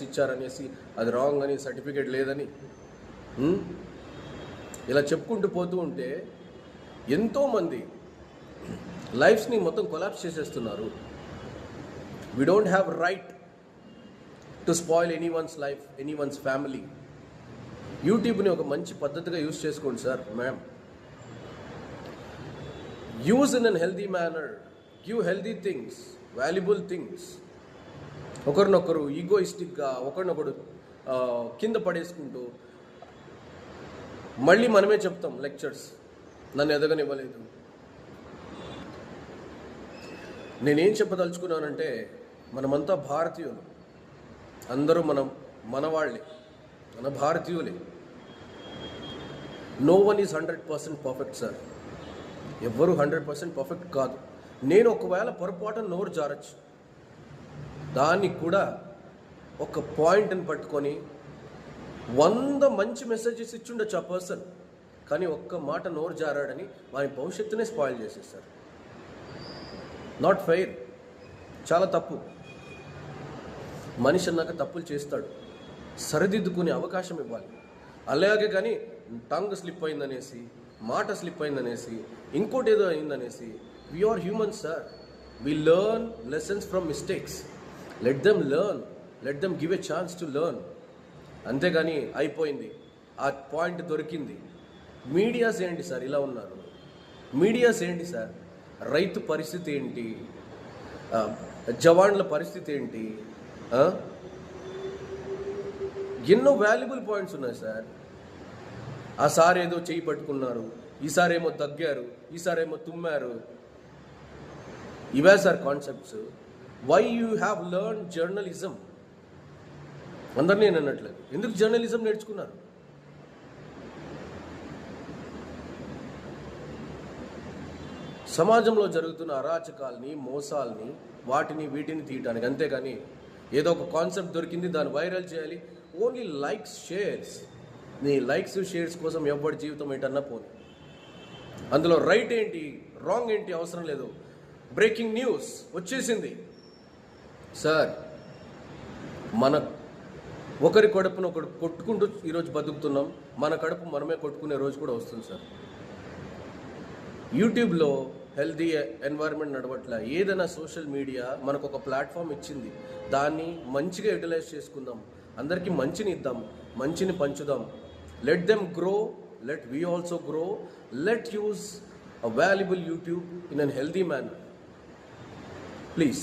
ఇచ్చారనేసి అది రాంగ్ అని, సర్టిఫికేట్ లేదని ఇలా చెప్పుకుంటూ పోతూ ఉంటే ఎంతోమంది లైఫ్స్ని మొత్తం కొలాప్స్ చేసేస్తున్నారు. We don't have right to spoil anyone's life, anyone's family. యూట్యూబ్ని ఒక మంచి పద్ధతిగా యూజ్ చేసుకోండి sir, ma'am. Use in an healthy manner, give healthy things, valuable things. ఒకరినొకరు ఈగోయిస్టిక్గా ఒకరినొకడు కింద పడేసుకుంటూ మళ్ళీ మనమే చెప్తాం లెక్చర్స్, నన్ను ఎదగనివ్వలేదు. నేనేం చెప్పదలుచుకున్నానంటే, మనమంతా భారతీయులు, అందరూ మన వాళ్ళే, మన భారతీయులే. No one is 100% perfect sir. ఎవ్వరూ 100% పర్ఫెక్ట్ కాదు. నేను ఒకవేళ పొరపాటున నోరు జారచ్చు, దాన్ని కూడా ఒక పాయింట్ని పట్టుకొని 100 మంచి మెసేజెస్ ఇచ్చుండొచ్చు ఆ పర్సన్, కానీ ఒక్క మాట నోరు జారాడని వారి భవిష్యత్తునే స్పాయిల్ చేసేస్తారు. నాట్ ఫెయిర్, చాలా తప్పు. మనిషి అన్నాక తప్పులు చేస్తాడు, సరిదిద్దుకునే అవకాశం ఇవ్వాలి. అలాగే కానీ టంగ్ స్లిప్ అయిందనేసి, మాట స్లిప్ అయిందనేసి, ఇంకోటి ఏదో అయిందనేసి, we are humans sir. we learn lessons from mistakes. let them learn, let them give a chance to learn. అంతేగాని అయిపోయింది, ఆ పాయింట్ దొరికింది. మీడియాస్ ఏంటి సార్ ఇలా ఉన్నారు? మీడియాస్ ఏంటి సార్? రైతు పరిస్థితి ఏంటి, జవాన్ల పరిస్థితి ఏంటి, ఎన్నో వాల్యుబుల్ పాయింట్స్ ఉన్నాయి సార్. ఆ సార్ ఏదో చేయి పట్టుకున్నారు, ఈసారేమో తగ్గారు, ఈసారేమో తుమ్మారు. ఇవే sir concepts. Why you have learn journalism? అందరినీ నేను అన్నట్లేదు, ఎందుకు జర్నలిజం నేర్చుకున్నారు? సమాజంలో జరుగుతున్న అరాచకాల్ని, మోసాల్ని, వాటిని వీటిని తీయటానికి. అంతేగాని ఏదో ఒక కాన్సెప్ట్ దొరికింది, దాన్ని వైరల్ చేయాలి. Only likes, shares. నీ లైక్స్, షేర్స్ కోసం ఎవరి జీవితం ఏంటన్నా పోనీ. అందులో రైట్ ఏంటి, రాంగ్ ఏంటి అవసరం లేదు. బ్రేకింగ్ న్యూస్ వచ్చేసింది సార్. మన ఒకరి కడుపును ఒకడు కొట్టుకుంటూ ఈరోజు బతుకుతున్నాం. మన కడుపు మనమే కొట్టుకునే రోజు కూడా వస్తుంది సార్. యూట్యూబ్లో హెల్దీ ఎన్వైర్న్మెంట్ నడవట్ల. ఏదైనా సోషల్ మీడియా మనకు ఒక ప్లాట్ఫామ్ ఇచ్చింది, దాన్ని మంచిగా యూటిలైజ్ చేసుకుందాం, అందరికీ మంచిని ఇద్దాం, మంచిని పంచుదాం. Let them grow, let we also grow. Let use a valuable YouTube in a healthy manner. Please.